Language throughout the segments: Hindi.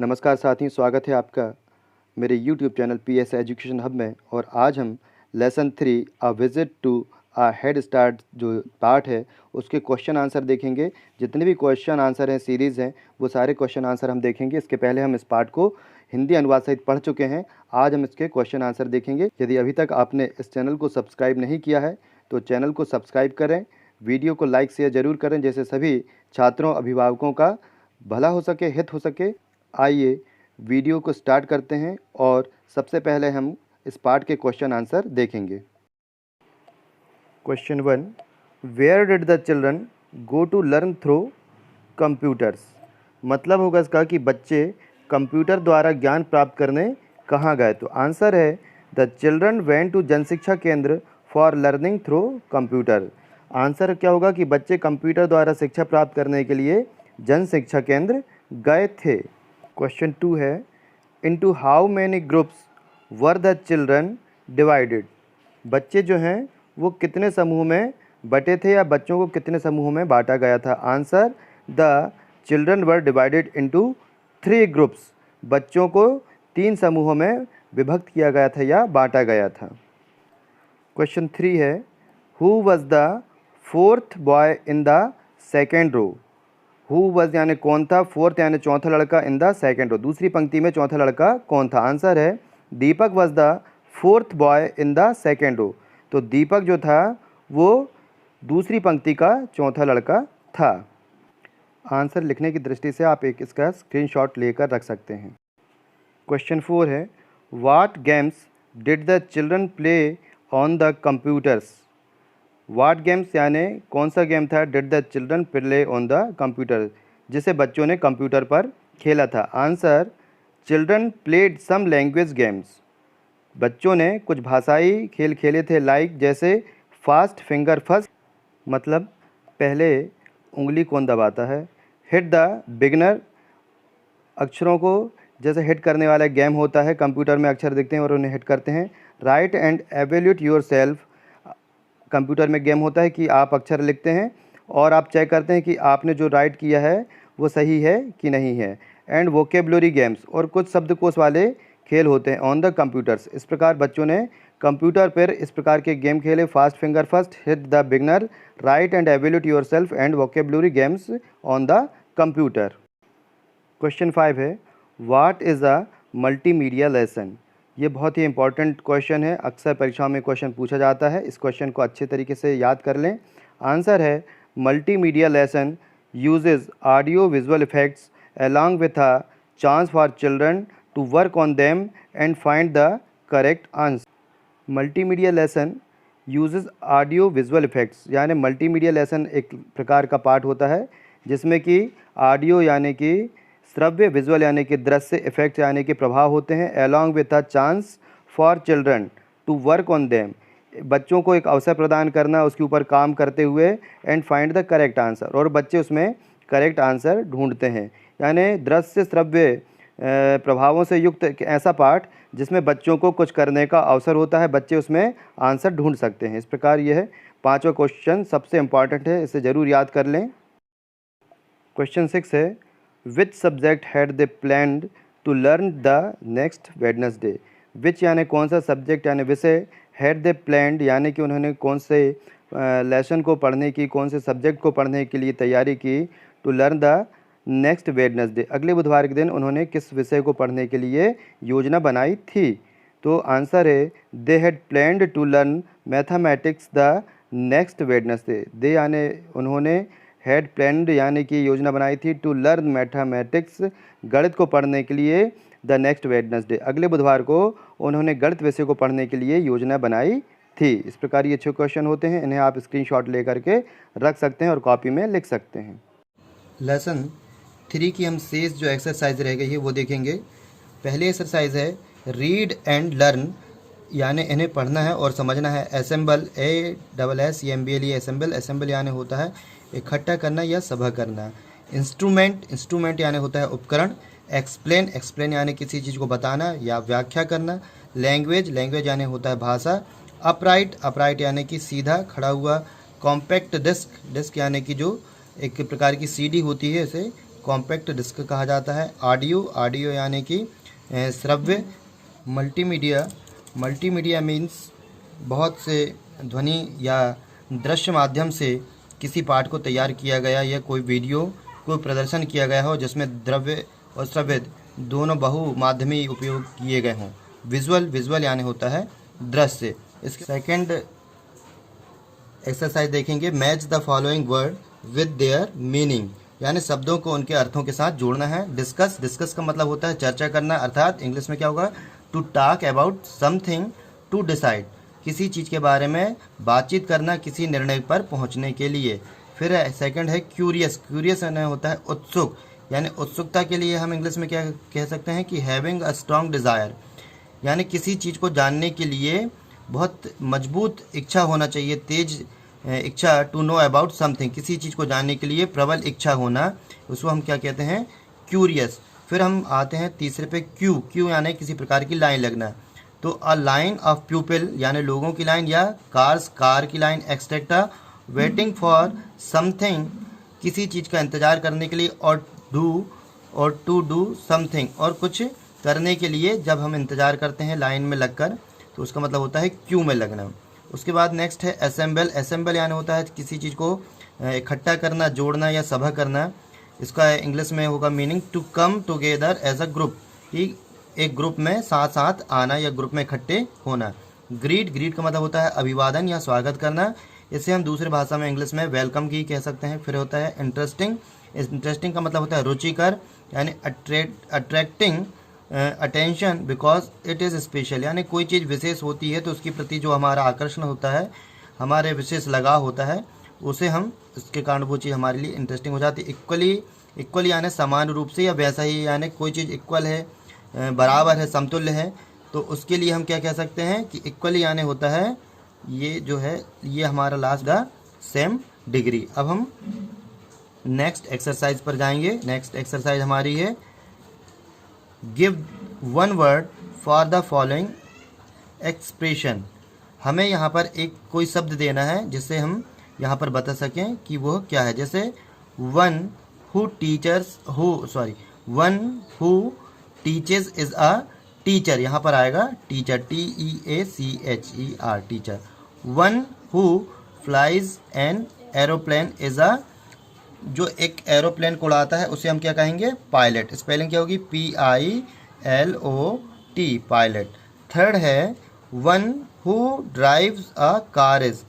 नमस्कार साथियों, स्वागत है आपका मेरे YouTube channel PS education hub में। और आज हम lesson 3 a visit to a head start जो पार्ट है उसके क्वेश्चन आंसर देखेंगे। जितने भी क्वेश्चन आंसर हैं सीरीज़ हैं वो सारे क्वेश्चन आंसर हम देखेंगे। इसके पहले हम इस पार्ट को हिंदी अनुवाद सहित पढ़ चुके हैं। आज हम इसके क्वेश्चन आंसर देखेंगे। यदि अभी तक आपने इस चैनल को सब्सक्राइब नहीं किया है तो चैनल को सब्सक्राइब करें, वीडियो को लाइक शेयर ज़रूर करें, जैसे सभी छात्रों अभिभावकों का भला हो सके, हित हो सके। आइए वीडियो को स्टार्ट करते हैं और सबसे पहले हम इस पार्ट के क्वेश्चन आंसर देखेंगे। Question 1, where did the children go to learn through computers. मतलब होगा इसका कि बच्चे कंप्यूटर द्वारा ज्ञान प्राप्त करने कहाँ गए। तो आंसर है द चिल्ड्रन वेंट टू जनशिक्षा केंद्र for learning through computer. Answer क्या होगा कि बच्चे कंप्यूटर द्वारा शिक्षा प्राप्त करने के लिए जन शिक्षा केंद्र गए थे। क्वेश्चन 2 है, into how many groups were the children divided. बच्चे जो हैं वो कितने समूह में बटे थे या बच्चों को कितने समूहों में बांटा गया था। Answer the children were divided into 3 groups. बच्चों को 3 समूहों में विभक्त किया गया था या बांटा गया था। क्वेश्चन 3 है, who was the 4th boy in the second row. Who was यानी कौन था, 4th यानी चौथा लड़का, इन द सेकेंड रो दूसरी पंक्ति में चौथा लड़का कौन था। आंसर है Deepak was the 4th boy in the second row. तो दीपक जो था वो दूसरी पंक्ति का चौथा लड़का था। आंसर लिखने की दृष्टि से आप एक इसका स्क्रीनशॉट लेकर रख सकते हैं। क्वेश्चन 4 है, what games did the children play on the computers. What games यानी कौन सा गेम था did the children play on the computer, जिसे बच्चों ने कंप्यूटर पर खेला था। Answer children played some language games. बच्चों ने कुछ भाषाई खेल खेले थे, लाइक जैसे फास्ट फिंगर फर्स्ट, मतलब पहले उंगली कौन दबाता है। हिट द बिगनर, अक्षरों को जैसे हिट करने वाला गेम होता है, कंप्यूटर में अक्षर दिखते हैं और उन्हें हिट करते हैं। Right and evaluate your self, computer में गेम होता है कि आप अक्षर लिखते हैं और आप चेक करते हैं कि आपने जो राइट किया है वो सही है कि नहीं है। एंड वोकेबुलरी गेम्स, और कुछ शब्दकोश वाले खेल होते हैं ऑन द कंप्यूटर्स। इस प्रकार बच्चों ने कंप्यूटर पर इस प्रकार के गेम खेले, fast finger first, hit the beginner, right and evaluate your self and vocabulary games on the computer. Question 5 है, what is a multimedia lesson. ये बहुत ही इंपॉर्टेंट क्वेश्चन है, अक्सर परीक्षाओं में क्वेश्चन पूछा जाता है। इस क्वेश्चन को अच्छे तरीके से याद कर लें। आंसर है multimedia lesson uses audio visual effects along with a chance for children to work on them and find the correct answer. Multimedia lesson uses audio visual effects, यानी मल्टीमीडिया लेसन एक प्रकार का पार्ट होता है जिसमें कि ऑडियो यानी कि श्रव्य, विजुअल यानी कि दृश्य, इफेक्ट यानी कि प्रभाव होते हैं। Along with a chance for children to work on them, बच्चों को एक अवसर प्रदान करना उसके ऊपर काम करते हुए। And find the correct answer, और बच्चे उसमें करेक्ट आंसर ढूंढते हैं। यानी दृश्य श्रव्य प्रभावों से युक्त एक ऐसा पाठ जिसमें बच्चों को कुछ करने का अवसर होता है, बच्चे उसमें आंसर ढूंढ सकते हैं। इस प्रकार यह है 5वां क्वेश्चन सबसे इम्पॉर्टेंट है, इसे ज़रूर याद कर लें। क्वेश्चन 6 है, which subject had they planned to learn the next Wednesday. Which यानी कौन सा सब्जेक्ट यानी विषय, हैड दे प्लान्ड यानी कि उन्होंने कौन से लेसन को पढ़ने की, कौन से सब्जेक्ट को पढ़ने के लिए तैयारी की। To learn the next Wednesday, अगले बुधवार के दिन उन्होंने किस विषय को पढ़ने के लिए योजना बनाई थी। तो आंसर है they had planned to learn mathematics the next Wednesday. They यानी उन्होंने, हैड प्लान्ड यानी कि योजना बनाई थी, टू लर्न मैथमेटिक्स गणित को पढ़ने के लिए, द नेक्स्ट वेडनेसडे अगले बुधवार को उन्होंने गणित विषय को पढ़ने के लिए योजना बनाई थी। इस प्रकार ये 6 क्वेश्चन होते हैं, इन्हें आप स्क्रीनशॉट लेकर के रख सकते हैं और कॉपी में लिख सकते हैं। लेसन 3 की हम शेष जो एक्सरसाइज रह गई है वो देखेंगे। पहली एक्सरसाइज है रीड एंड लर्न, यानी इन्हें पढ़ना है और समझना है। असेंबल, ASSEMBLE असेंबल, असेंबल यानी होता है इकट्ठा करना या सभा करना। इंस्ट्रूमेंट, इंस्ट्रूमेंट यानी होता है उपकरण। एक्सप्लेन, एक्सप्लेन यानी किसी चीज़ को बताना या व्याख्या करना। लैंग्वेज, लैंग्वेज यानी होता है भाषा। अपराइट, अपराइट यानी कि सीधा खड़ा हुआ। कॉम्पैक्ट डिस्क, डिस्क यानी कि जो एक प्रकार की CD होती है, इसे कॉम्पैक्ट डिस्क कहा जाता है। ऑडियो यानी कि श्रव्य। मल्टीमीडिया मीन्स बहुत से ध्वनि या दृश्य माध्यम से किसी पाठ को तैयार किया गया या कोई वीडियो कोई प्रदर्शन किया गया हो जिसमें द्रव्य और श्रव्य दोनों बहुमाध्यमी उपयोग किए गए हों। विजुअल यानी होता है दृश्य। इसके सेकंड एक्सरसाइज देखेंगे, match the following word with their meaning, यानी शब्दों को उनके अर्थों के साथ जोड़ना है। डिस्कस का मतलब होता है चर्चा करना, अर्थात इंग्लिश में क्या होगा, to talk about something to decide, किसी चीज़ के बारे में बातचीत करना किसी निर्णय पर पहुंचने के लिए। फिर सेकंड है क्यूरियस यानी होता है उत्सुक, यानी उत्सुकता के लिए हम इंग्लिश में क्या कह सकते हैं कि हैविंग अ स्ट्रॉन्ग डिज़ायर, यानी किसी चीज़ को जानने के लिए बहुत मजबूत इच्छा होना चाहिए, तेज इच्छा। टू नो अबाउट समथिंग, किसी चीज़ को जानने के लिए प्रबल इच्छा होना, उसको हम क्या कहते हैं, क्यूरियस। फिर हम आते हैं तीसरे पे, क्यू यानी किसी प्रकार की लाइन लगना। तो अ लाइन ऑफ पीपल यानी लोगों की लाइन, या कार की line, etcetera. Waiting for something, किसी चीज़ का इंतज़ार करने के लिए, और टू डू समथिंग, और कुछ करने के लिए जब हम इंतज़ार करते हैं लाइन में लगकर तो उसका मतलब होता है क्यू में लगना। उसके बाद नेक्स्ट है असेंबल यानी होता है किसी चीज़ को इकट्ठा करना, जोड़ना या सभा करना। इसका इंग्लिश में होगा meaning to come together as a group, कि एक ग्रुप में साथ आना या ग्रुप में इकट्ठे होना। ग्रीट का मतलब होता है अभिवादन या स्वागत करना, इसे हम दूसरी भाषा में इंग्लिश में वेलकम की कह सकते हैं। फिर होता है इंटरेस्टिंग का मतलब होता है रुचिकर, यानी attracting attention because it is special, यानी कोई चीज़ विशेष होती है तो उसके प्रति जो हमारा आकर्षण होता है, हमारे विशेष लगाव होता है, उसे हम उसके कारण वो चीज़ हमारे लिए इंटरेस्टिंग हो जाती है। इक्वली यानी समान रूप से या वैसा ही, यानी कोई चीज़ इक्वल है, बराबर है, समतुल्य है, तो उसके लिए हम क्या कह सकते हैं कि इक्वली यानी होता है ये जो है ये हमारा लास्ट द सेम डिग्री। अब हम नेक्स्ट एक्सरसाइज पर जाएंगे। नेक्स्ट एक्सरसाइज हमारी है give one word for the following expression. हमें यहाँ पर एक कोई शब्द देना है जिससे हम यहाँ पर बता सकें कि वो क्या है। जैसे one who teaches is a teacher, यहाँ पर आएगा teacher, TEACHER teacher. One who flies an aeroplane is a, जो एक एरोप्लेन को उड़ाता है उसे हम क्या कहेंगे, पायलट। स्पेलिंग क्या होगी, PILOT, पायलट। थर्ड है one who drives a car is,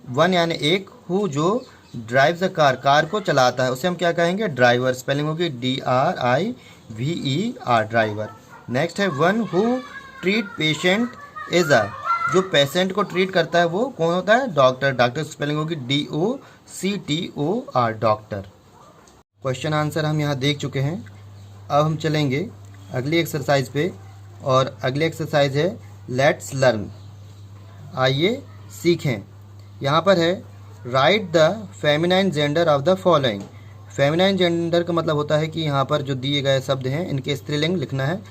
one यानी एक, हु जो ड्राइव्स अ कार को चलाता है उसे हम क्या कहेंगे, ड्राइवर। स्पेलिंग होगी DRIVER, ड्राइवर। नेक्स्ट है one who treat patient is a, जो पेशेंट को ट्रीट करता है वो कौन होता है, डॉक्टर। स्पेलिंग होगी DOCTOR, डॉक्टर। क्वेश्चन आंसर हम यहाँ देख चुके हैं। अब हम चलेंगे अगली एक्सरसाइज पे, और अगली एक्सरसाइज है लेट्स लर्न, आइए सीखें। यहाँ पर है right the feminine gender of the following. Feminine gender का मतलब होता है कि यहाँ पर जो दिए गए शब्द हैं इनके स्त्रीलिंग लिखना है।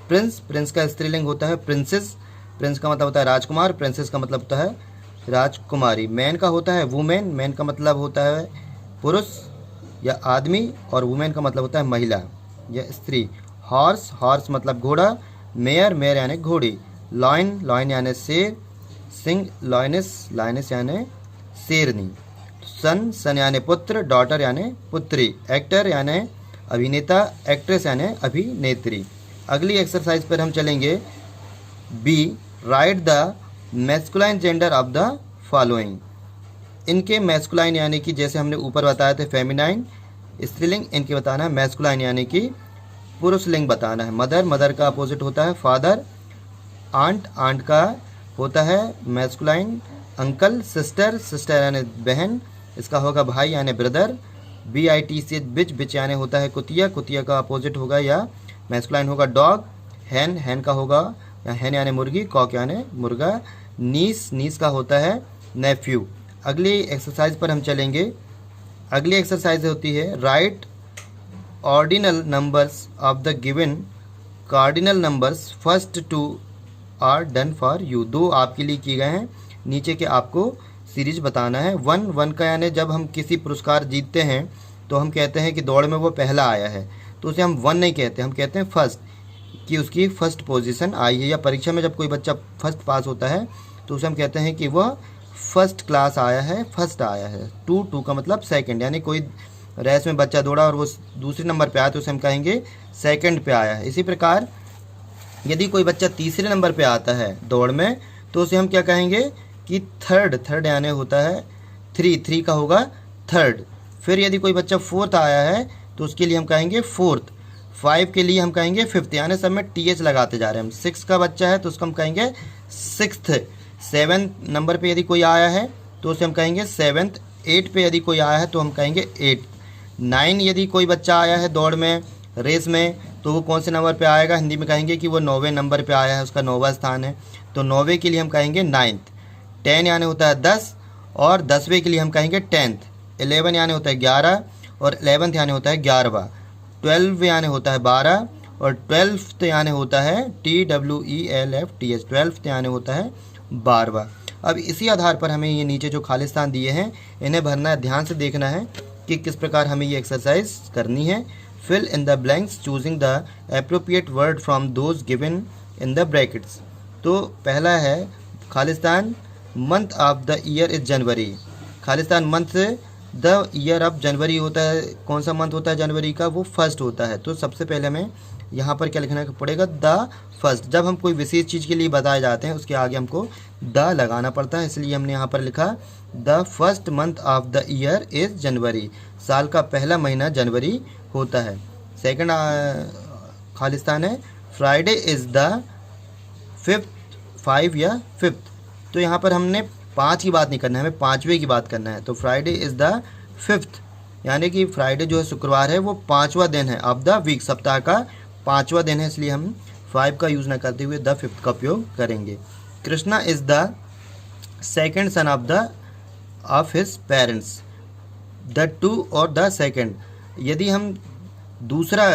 प्रिंस का स्त्रीलिंग होता है प्रिंसेस, प्रिंस का मतलब होता है राजकुमार, प्रिंसेस का मतलब होता है राजकुमारी। मैन का होता है वुमेन, मैन का मतलब होता है पुरुष या आदमी, और वुमेन का मतलब होता है महिला या स्त्री। हॉर्स मतलब घोड़ा। मेयर यानी घोड़ी। लॉइन यानी शेर। सिंह लाइनस यानी शेरनी। सन यानी पुत्र। डॉटर यानी पुत्री। एक्टर यानी अभिनेता। एक्ट्रेस यानी अभिनेत्री। अगली एक्सरसाइज पर हम चलेंगे B, right the masculine gender of the following. इनके मैस्कुलाइन यानी कि जैसे हमने ऊपर बताया थे फेमिनाइन स्त्रीलिंग, इनके बताना है मैस्कुलाइन यानी कि पुरुष लिंग बताना है। मदर का अपोजिट होता है फादर। आंट का होता है मैस्कुलाइन अंकल। सिस्टर यानी बहन, इसका होगा भाई यानी ब्रदर। BITC बिच यानी होता है कुतिया का अपोजिट होगा या मैस्कुलाइन होगा डॉग। हैन का होगा या हैन यानी मुर्गी। कॉक यानी मुर्गा। नीस का होता है नेफ्यू। अगली एक्सरसाइज पर हम चलेंगे। अगली एक्सरसाइज होती है write ordinal numbers of the given cardinal numbers, first 2 are done for you. 2 आपके लिए किए गए हैं, नीचे के आपको सीरीज बताना है। वन का यानी जब हम किसी पुरस्कार जीतते हैं तो हम कहते हैं कि दौड़ में वो पहला आया है, तो उसे हम 1 नहीं कहते, हम कहते हैं फर्स्ट, कि उसकी फर्स्ट पोजीशन आई है। या परीक्षा में जब कोई बच्चा फर्स्ट पास होता है तो उसे हम कहते हैं कि वह फर्स्ट क्लास आया है, फर्स्ट आया है। 2 का मतलब सेकंड, यानी कोई रेस में बच्चा दौड़ा और वो दूसरे नंबर पे आया तो उसे हम कहेंगे सेकंड पे आया है। इसी प्रकार यदि कोई बच्चा तीसरे नंबर पे आता है दौड़ में तो उसे हम क्या कहेंगे कि थर्ड यानी होता है 3 का होगा थर्ड। फिर यदि कोई बच्चा फोर्थ आया है तो उसके लिए हम कहेंगे फोर्थ। 5 के लिए हम कहेंगे फिफ्थ, यानी सब में TH लगाते जा रहे हैं हम। 6 का बच्चा है तो उसको हम कहेंगे सिक्स्थ। 7 नंबर पे यदि कोई आया है तो उसे हम कहेंगे सेवन्थ। 8 पे यदि कोई आया है तो हम कहेंगे 8। 9 यदि कोई बच्चा आया है दौड़ में, रेस में, तो वो कौन से नंबर पे आएगा, हिंदी में कहेंगे कि वो 9वें नंबर पे आया है, उसका 9वां स्थान है, तो 9वें के लिए हम कहेंगे 9th। 10 यानी होता है 10, और 10वें के लिए हम कहेंगे 10th। 11 यानी होता है 11, और 11th यानी होता है 11वां। 12 यानी होता है 12, और 12th यानी होता है TWELFTH, 12th यानी होता है 12वां। अब इसी आधार पर हमें ये नीचे जो खाली स्थान दिए हैं इन्हें भरना है। ध्यान से देखना है कि किस प्रकार हमें ये एक्सरसाइज करनी है। Fill in the blanks choosing the appropriate word from those given in the brackets. तो पहला है खालिस्तान, month of the year is January. खालिस्तान मंथ से द ईयर ऑफ जनवरी होता है, कौन सा मंथ होता है जनवरी का, वो फर्स्ट होता है। तो सबसे पहले हमें यहाँ पर क्या लिखना पड़ेगा, द फर्स्ट। जब हम कोई विशेष चीज़ के लिए बताए जाते हैं उसके आगे हमको द लगाना पड़ता है, इसलिए हमने यहाँ पर लिखा the first month of the year is जनवरी। साल का पहला महीना जनवरी होता है। सेकंड खालिस्तान है, फ्राइडे इज़ द फिफ्थ, 5 या फिफ्थ। तो यहाँ पर हमने 5 की बात नहीं करना है, हमें 5वें की बात करना है। तो फ्राइडे इज़ द फिफ्थ, यानी कि फ्राइडे जो है शुक्रवार है वो 5वां दिन है ऑफ द वीक, सप्ताह का 5वां दिन है, इसलिए हम 5 का यूज़ ना करते हुए द फिफ्थ का उपयोग करेंगे। Krishna is the second son of his parents. The 2 और द सेकेंड, यदि हम दूसरा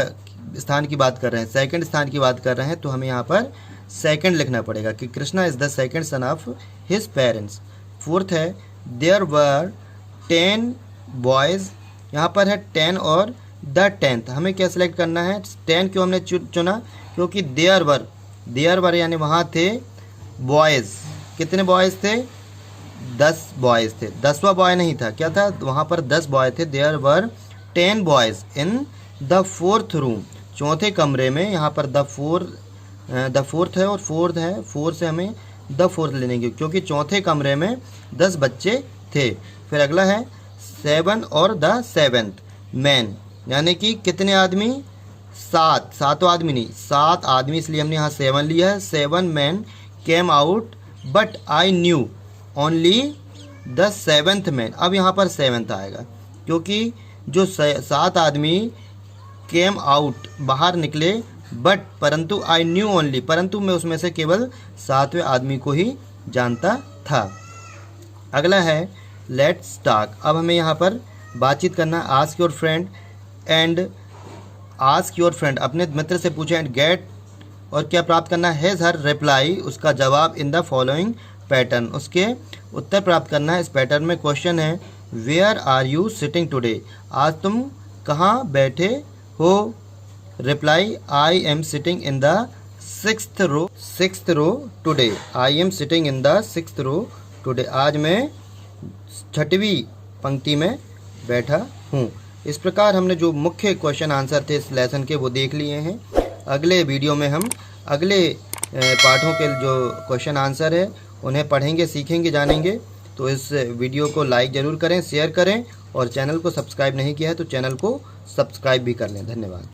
स्थान की बात कर रहे हैं, सेकंड स्थान की बात कर रहे हैं, तो हमें यहाँ पर सेकंड लिखना पड़ेगा कि Krishna is the second son of his parents. Fourth है, देयर वर 10 बॉयज़। यहाँ पर है 10 और द 10th, हमें क्या सिलेक्ट करना है। 10 क्यों हमने चुना, क्योंकि देयर वर यानी वहाँ थे बॉयज़। कितने बॉयज़ थे, 10 बॉयज़ थे। 10वां बॉय नहीं था, क्या था वहाँ पर 10 बॉय थे। There were 10 boys in the fourth room, चौथे कमरे में। यहाँ पर द फोर्थ है और फोर्थ है, 4 से हमें द फोर्थ लेने की, क्योंकि चौथे कमरे में 10 बच्चे थे। फिर अगला है 7 और द 7th मैन, यानी कि कितने आदमी, 7 आदमी नहीं, 7 आदमी, इसलिए हमने यहाँ 7 लिया है। 7 man came out but I knew only the 7th man. अब यहाँ पर 7th आएगा, क्योंकि जो 7 आदमी केम आउट बाहर निकले, बट परंतु आई न्यू ओनली, परंतु मैं उसमें से केवल 7वें आदमी को ही जानता था। अगला है लेट्स टॉक। अब हमें यहाँ पर बातचीत करना। आस्क योर फ्रेंड अपने मित्र से पूछें एंड गेट, और क्या प्राप्त करना है, हिज हर रिप्लाई, उसका जवाब इन द फॉलोइंग पैटर्न, उसके उत्तर प्राप्त करना है इस पैटर्न में। क्वेश्चन है where are you sitting today, आज तुम कहाँ बैठे हो। Reply I am sitting in the 6th row today, I am sitting in the 6th row today, आज मैं 6वीं पंक्ति में बैठा हूँ। इस प्रकार हमने जो मुख्य क्वेश्चन आंसर थे इस लेसन के वो देख लिए हैं। अगले वीडियो में हम अगले पाठों के जो क्वेश्चन आंसर है उन्हें पढ़ेंगे, सीखेंगे, जानेंगे। तो इस वीडियो को लाइक ज़रूर करें, शेयर करें, और चैनल को सब्सक्राइब नहीं किया है तो चैनल को सब्सक्राइब भी कर लें। धन्यवाद।